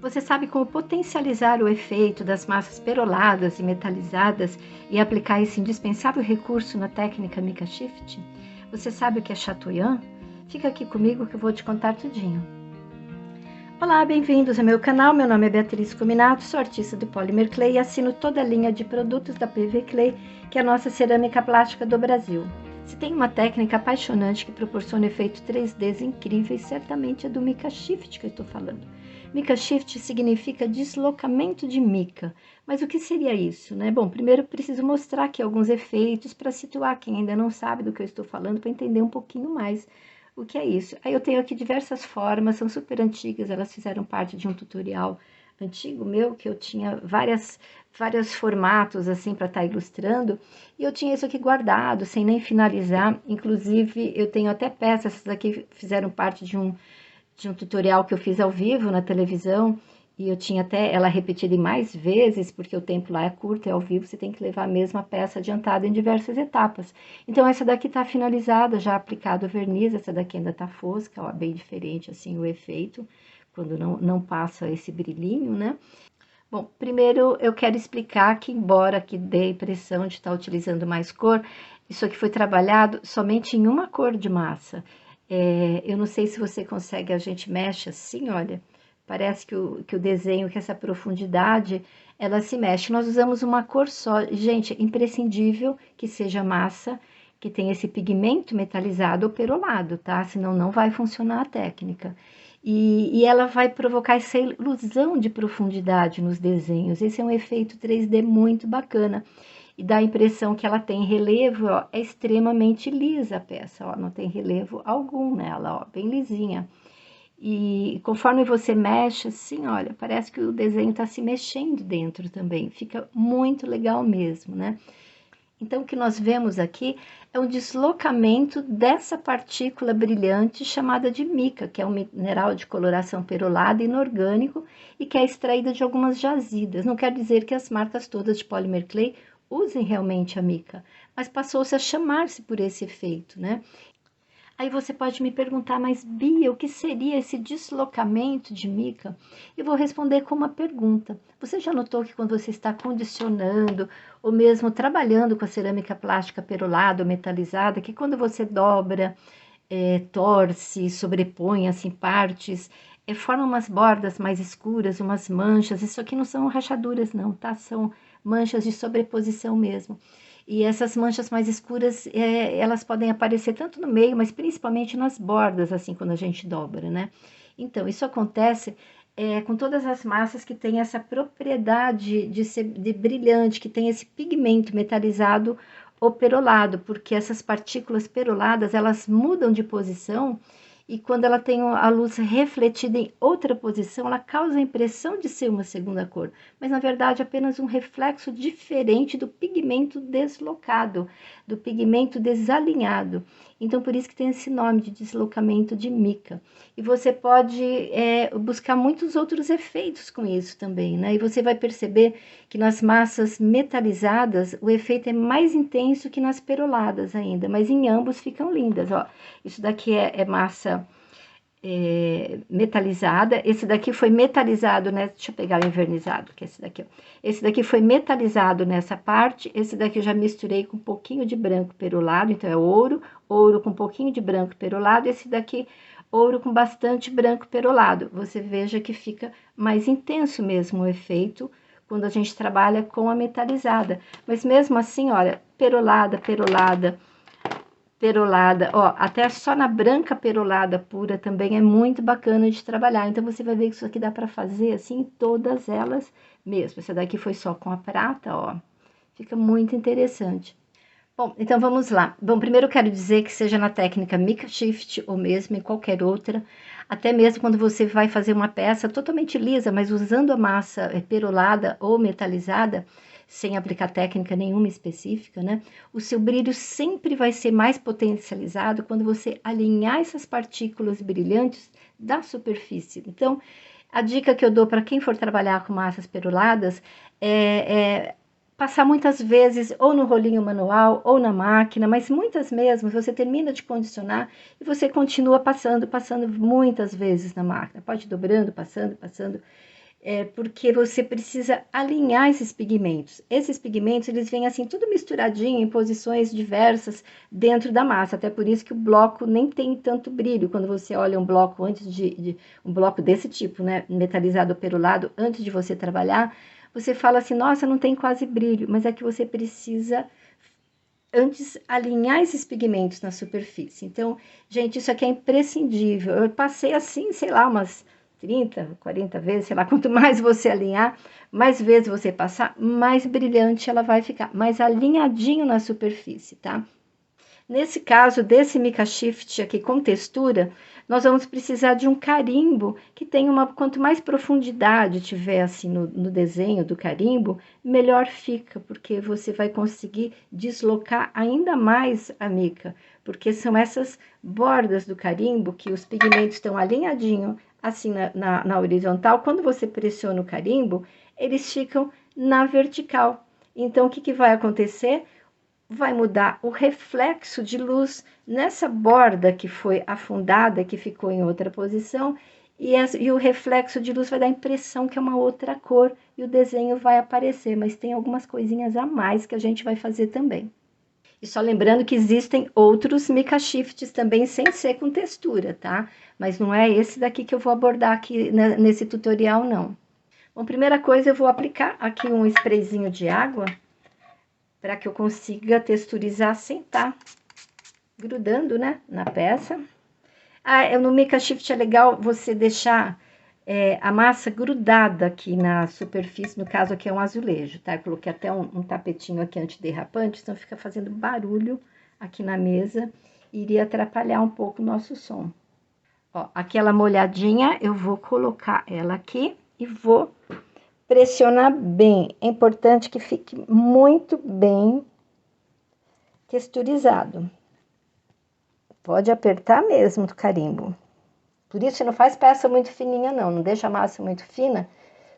Você sabe como potencializar o efeito das massas peroladas e metalizadas e aplicar esse indispensável recurso na técnica Mica Shift? Você sabe o que é Chatoyan? Fica aqui comigo que eu vou te contar tudinho. Olá, bem-vindos ao meu canal. Meu nome é Beatriz Cominato, sou artista do Polymer Clay e assino toda a linha de produtos da PV Clay, que é a nossa cerâmica plástica do Brasil. Se tem uma técnica apaixonante que proporciona efeitos 3Ds incríveis, certamente é do Mica Shift que eu estou falando. Mica Shift significa deslocamento de mica. Mas o que seria isso, né? Bom, primeiro preciso mostrar aqui alguns efeitos para situar quem ainda não sabe do que eu estou falando, para entender um pouquinho mais o que é isso. Aí eu tenho aqui diversas formas, são super antigas, elas fizeram parte de um tutorial antigo meu, que eu tinha vários formatos assim para estar ilustrando, e eu tinha isso aqui guardado, sem nem finalizar. Inclusive, eu tenho até peças, essas aqui fizeram parte de um tutorial que eu fiz ao vivo na televisão, e eu tinha até ela repetida em mais vezes, porque o tempo lá é curto, é ao vivo, você tem que levar a mesma peça adiantada em diversas etapas. Então, essa daqui tá finalizada, já aplicado o verniz, essa daqui ainda tá fosca, ó, bem diferente assim o efeito, quando não passa esse brilhinho, né? Bom, primeiro eu quero explicar que, embora que dê a impressão de estar utilizando mais cor, isso aqui foi trabalhado somente em uma cor de massa. Eu não sei se você consegue, a gente mexe assim, olha, parece que o desenho, que essa profundidade, ela se mexe. Nós usamos uma cor só. Gente, é imprescindível que seja massa, que tenha esse pigmento metalizado ou perolado, tá? Senão não vai funcionar a técnica. E ela vai provocar essa ilusão de profundidade nos desenhos. Esse é um efeito 3D muito bacana. E dá a impressão que ela tem relevo, ó, é extremamente lisa a peça, ó, não tem relevo algum nela, ó, bem lisinha. E conforme você mexe, assim, olha, parece que o desenho está se mexendo dentro também, fica muito legal mesmo, né? Então, o que nós vemos aqui é um deslocamento dessa partícula brilhante chamada de mica, que é um mineral de coloração perolada inorgânico e que é extraída de algumas jazidas. Não quer dizer que as marcas todas de Polymer Clay usem realmente a mica, mas passou-se a chamar-se por esse efeito, né? Aí você pode me perguntar, mas Bia, o que seria esse deslocamento de mica? Eu vou responder com uma pergunta. Você já notou que quando você está condicionando ou mesmo trabalhando com a cerâmica plástica perolada ou metalizada, que quando você dobra, torce, sobrepõe assim partes, forma umas bordas mais escuras, umas manchas. Isso aqui não são rachaduras não, tá? São manchas de sobreposição mesmo. E essas manchas mais escuras, elas podem aparecer tanto no meio, mas principalmente nas bordas, assim, quando a gente dobra, né? Então, isso acontece com todas as massas que têm essa propriedade de ser brilhante, que tem esse pigmento metalizado ou perolado, porque essas partículas peroladas, elas mudam de posição e quando ela tem a luz refletida em outra posição, ela causa a impressão de ser uma segunda cor, mas na verdade é apenas um reflexo diferente do pigmento deslocado, do pigmento desalinhado. Então, por isso que tem esse nome de deslocamento de mica. E você pode buscar muitos outros efeitos com isso também, né? E você vai perceber que nas massas metalizadas o efeito é mais intenso que nas peroladas ainda, mas em ambos ficam lindas, ó. Isso daqui é massa metalizada, esse daqui foi metalizado, né? Deixa eu pegar o envernizado, que é esse daqui, ó. Esse daqui foi metalizado nessa parte, esse daqui eu já misturei com um pouquinho de branco perolado, então é ouro, ouro com um pouquinho de branco perolado, esse daqui ouro com bastante branco perolado. Você veja que fica mais intenso mesmo o efeito quando a gente trabalha com a metalizada. Mas mesmo assim, olha, perolada, perolada, perolada, ó, até só na branca perolada pura também é muito bacana de trabalhar. Então, você vai ver que isso aqui dá para fazer, assim, todas elas mesmo. Essa daqui foi só com a prata, ó, fica muito interessante. Bom, então vamos lá. Bom, primeiro eu quero dizer que seja na técnica Mica Shift ou mesmo em qualquer outra, até mesmo quando você vai fazer uma peça totalmente lisa, mas usando a massa perolada ou metalizada, sem aplicar técnica nenhuma específica, né? O seu brilho sempre vai ser mais potencializado quando você alinhar essas partículas brilhantes da superfície. Então, a dica que eu dou para quem for trabalhar com massas peroladas é passar muitas vezes ou no rolinho manual ou na máquina, mas muitas mesmo, você termina de condicionar e você continua passando muitas vezes na máquina. Pode ir dobrando, passando, passando. porque você precisa alinhar esses pigmentos. Esses pigmentos, eles vêm assim, tudo misturadinho, em posições diversas dentro da massa. Até por isso que o bloco nem tem tanto brilho. Quando você olha um bloco um bloco desse tipo, né, metalizado ou perolado, antes de você trabalhar, você fala assim, nossa, não tem quase brilho. Mas é que você precisa antes alinhar esses pigmentos na superfície. Então, gente, isso aqui é imprescindível. Eu passei assim, sei lá, umas 30, 40 vezes, sei lá, quanto mais você alinhar, mais vezes você passar, mais brilhante ela vai ficar, mais alinhadinho na superfície, tá? Nesse caso desse Mica Shift aqui com textura, nós vamos precisar de um carimbo que tenha quanto mais profundidade tiver assim no desenho do carimbo, melhor fica, porque você vai conseguir deslocar ainda mais a mica, porque são essas bordas do carimbo que os pigmentos estão alinhadinho assim na horizontal. Quando você pressiona o carimbo, eles ficam na vertical. Então, o que vai acontecer? Vai mudar o reflexo de luz nessa borda que foi afundada, que ficou em outra posição, e o reflexo de luz vai dar a impressão que é uma outra cor, e o desenho vai aparecer, mas tem algumas coisinhas a mais que a gente vai fazer também. E só lembrando que existem outros Mica Shifts também sem ser com textura, tá? Mas não é esse daqui que eu vou abordar aqui nesse tutorial, não. Bom, primeira coisa, eu vou aplicar aqui um sprayzinho de água, para que eu consiga texturizar sem estar grudando, né, na peça. No Mica Shift é legal você deixar a massa grudada aqui na superfície, no caso aqui é um azulejo, tá? Eu coloquei até um tapetinho aqui antiderrapante, então fica fazendo barulho aqui na mesa, e iria atrapalhar um pouco o nosso som. Ó, aquela molhadinha, eu vou colocar ela aqui e vou pressionar bem. É importante que fique muito bem texturizado. Pode apertar mesmo do carimbo. Por isso, não faz peça muito fininha, não. Não deixa a massa muito fina,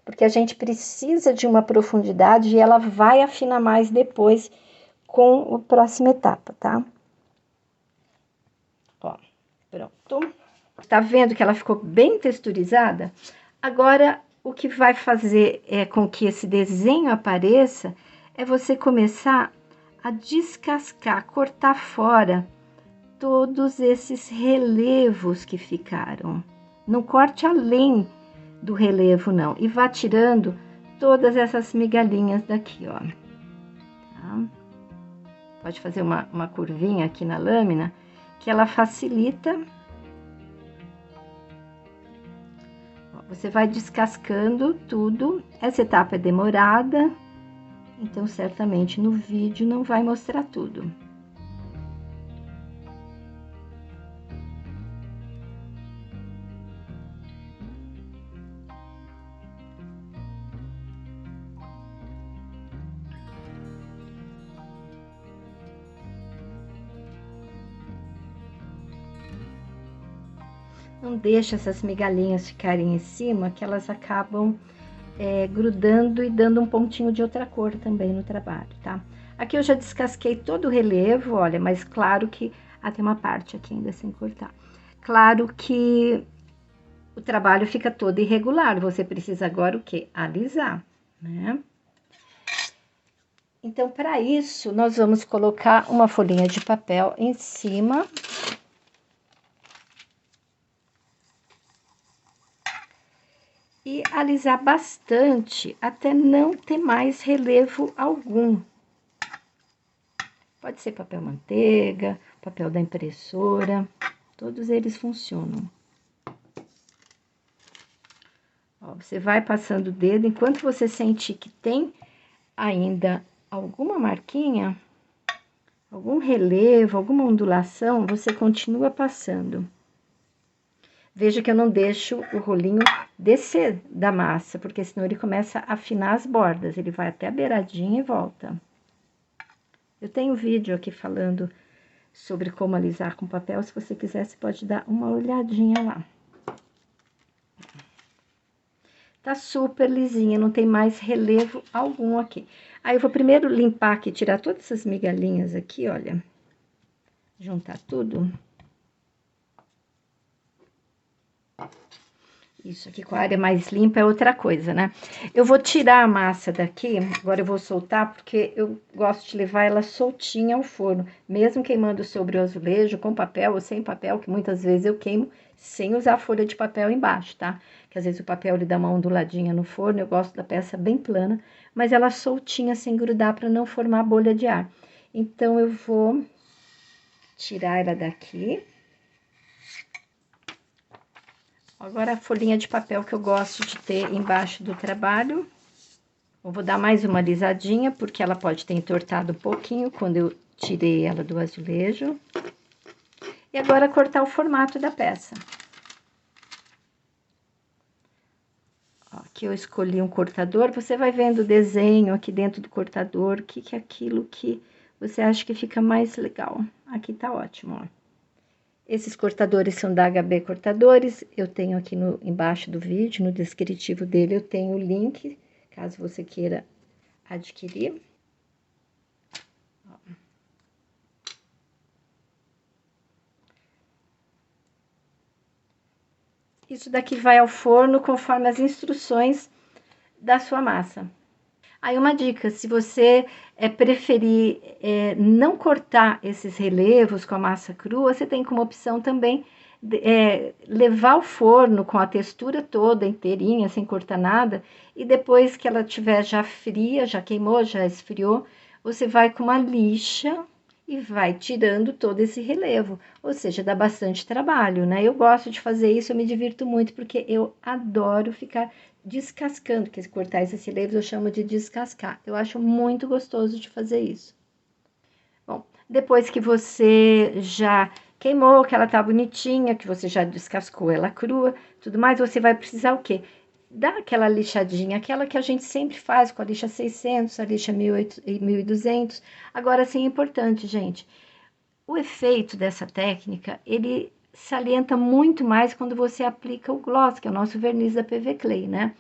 porque a gente precisa de uma profundidade e ela vai afinar mais depois com a próxima etapa, tá? Ó, pronto. Tá vendo que ela ficou bem texturizada? Agora, o que vai fazer com que esse desenho apareça é você começar a descascar, cortar fora todos esses relevos que ficaram. Não corte além do relevo, não. E vá tirando todas essas migalhinhas daqui, ó. Tá? Pode fazer uma curvinha aqui na lâmina, que ela facilita. Você vai descascando tudo. Essa etapa é demorada, então certamente no vídeo não vai mostrar tudo. Não deixa essas migalhinhas ficarem em cima, que elas acabam grudando e dando um pontinho de outra cor também no trabalho, tá? Aqui eu já descasquei todo o relevo, olha, mas claro que tem uma parte aqui ainda sem cortar. Claro que o trabalho fica todo irregular, você precisa agora o quê? Alisar, né? Então, para isso, nós vamos colocar uma folhinha de papel em cima. E alisar bastante até não ter mais relevo algum. Pode ser papel manteiga, papel da impressora, todos eles funcionam. Ó, você vai passando o dedo, enquanto você sentir que tem ainda alguma marquinha, algum relevo, alguma ondulação, você continua passando. Veja que eu não deixo o rolinho descer da massa, porque senão ele começa a afinar as bordas, ele vai até a beiradinha e volta. Eu tenho vídeo aqui falando sobre como alisar com papel, se você quiser, você pode dar uma olhadinha lá. Tá super lisinha, não tem mais relevo algum aqui. Aí, eu vou primeiro limpar aqui, tirar todas essas migalhinhas aqui, olha. Juntar tudo. Isso aqui com a área mais limpa é outra coisa, né? Eu vou tirar a massa daqui, agora eu vou soltar, porque eu gosto de levar ela soltinha ao forno, mesmo queimando sobre o azulejo, com papel ou sem papel, que muitas vezes eu queimo sem usar a folha de papel embaixo, tá? Que às vezes o papel ele dá uma onduladinha no forno, eu gosto da peça bem plana, mas ela soltinha, sem grudar, para não formar bolha de ar. Então, eu vou tirar ela daqui. Agora, a folhinha de papel que eu gosto de ter embaixo do trabalho. Eu vou dar mais uma alisadinha, porque ela pode ter entortado um pouquinho quando eu tirei ela do azulejo. E agora, cortar o formato da peça. Ó, aqui eu escolhi um cortador. Você vai vendo o desenho aqui dentro do cortador, o que é aquilo que você acha que fica mais legal. Aqui tá ótimo, ó. Esses cortadores são da HB Cortadores, eu tenho aqui embaixo do vídeo, no descritivo dele, eu tenho o link, caso você queira adquirir. Isso daqui vai ao forno conforme as instruções da sua massa. Aí uma dica, se você preferir não cortar esses relevos com a massa crua, você tem como opção também levar ao forno com a textura toda inteirinha, sem cortar nada, e depois que ela estiver já fria, já queimou, já esfriou, você vai com uma lixa e vai tirando todo esse relevo, ou seja, dá bastante trabalho, né? Eu gosto de fazer isso, eu me divirto muito, porque eu adoro ficar descascando, que cortar esses relevos eu chamo de descascar. Eu acho muito gostoso de fazer isso. Bom, depois que você já queimou, que ela tá bonitinha, que você já descascou ela crua, tudo mais, você vai precisar o quê? Dar aquela lixadinha, aquela que a gente sempre faz com a lixa 600, a lixa 1200. Agora, sim, é importante, gente, o efeito dessa técnica, ele salienta muito mais quando você aplica o gloss, que é o nosso verniz da PV Clay, né?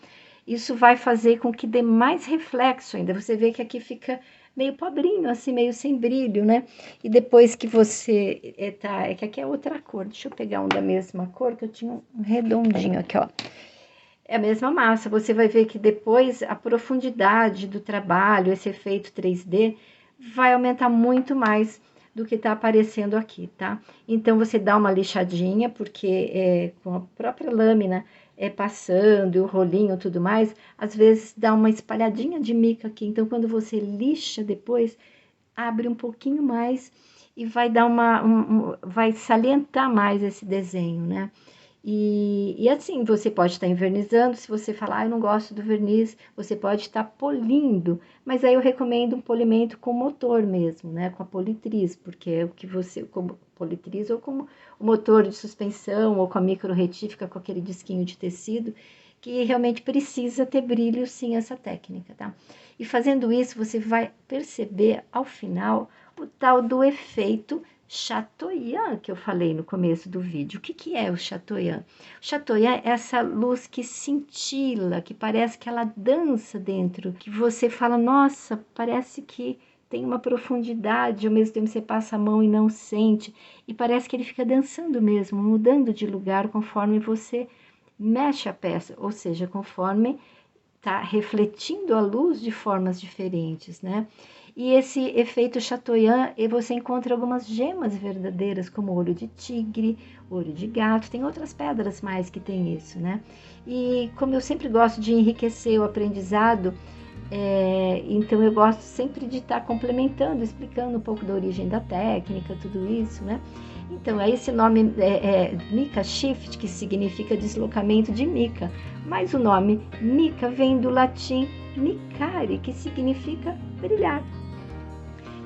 Isso vai fazer com que dê mais reflexo ainda. Você vê que aqui fica meio pobrinho, assim, meio sem brilho, né? E depois que você é que aqui é outra cor. Deixa eu pegar um da mesma cor, que eu tinha um redondinho aqui, ó. É a mesma massa. Você vai ver que depois a profundidade do trabalho, esse efeito 3D, vai aumentar muito mais do que tá aparecendo aqui, tá? Então, você dá uma lixadinha, porque com a própria lâmina passando, e o rolinho e tudo mais, às vezes dá uma espalhadinha de mica aqui. Então, quando você lixa depois, abre um pouquinho mais e vai dar vai salientar mais esse desenho, né? E assim, você pode estar envernizando, se você falar, eu não gosto do verniz, você pode estar polindo, mas aí eu recomendo um polimento com motor mesmo, né, com a politriz, porque é o que você, como politriz ou como o motor de suspensão, ou com a micro retífica, com aquele disquinho de tecido, que realmente precisa ter brilho, sim, essa técnica, tá? E fazendo isso, você vai perceber, ao final, o tal do efeito Chateaubriand, que eu falei no começo do vídeo. O que é o Chateaubriand? O Chateaubriand é essa luz que cintila, que parece que ela dança dentro, que você fala, nossa, parece que tem uma profundidade, ao mesmo tempo você passa a mão e não sente, e parece que ele fica dançando mesmo, mudando de lugar conforme você mexe a peça, ou seja, conforme tá refletindo a luz de formas diferentes, né? E esse efeito Chateaubriand, você encontra algumas gemas verdadeiras, como olho de tigre, olho de gato, tem outras pedras mais que tem isso, né? E como eu sempre gosto de enriquecer o aprendizado, então eu gosto sempre de estar complementando, explicando um pouco da origem da técnica, tudo isso, né? Então, esse nome é Mica Shift, que significa deslocamento de mica, mas o nome mica vem do latim micare, que significa brilhar.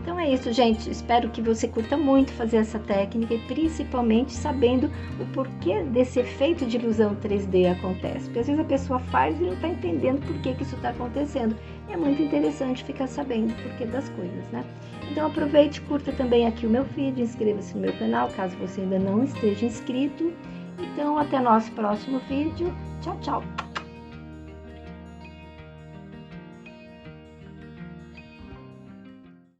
Então é isso, gente. Espero que você curta muito fazer essa técnica e principalmente sabendo o porquê desse efeito de ilusão 3D acontece. Porque às vezes a pessoa faz e não está entendendo por que isso está acontecendo. E é muito interessante ficar sabendo o porquê das coisas, né? Então aproveite, curta também aqui o meu vídeo, inscreva-se no meu canal caso você ainda não esteja inscrito. Então até nosso próximo vídeo. Tchau, tchau!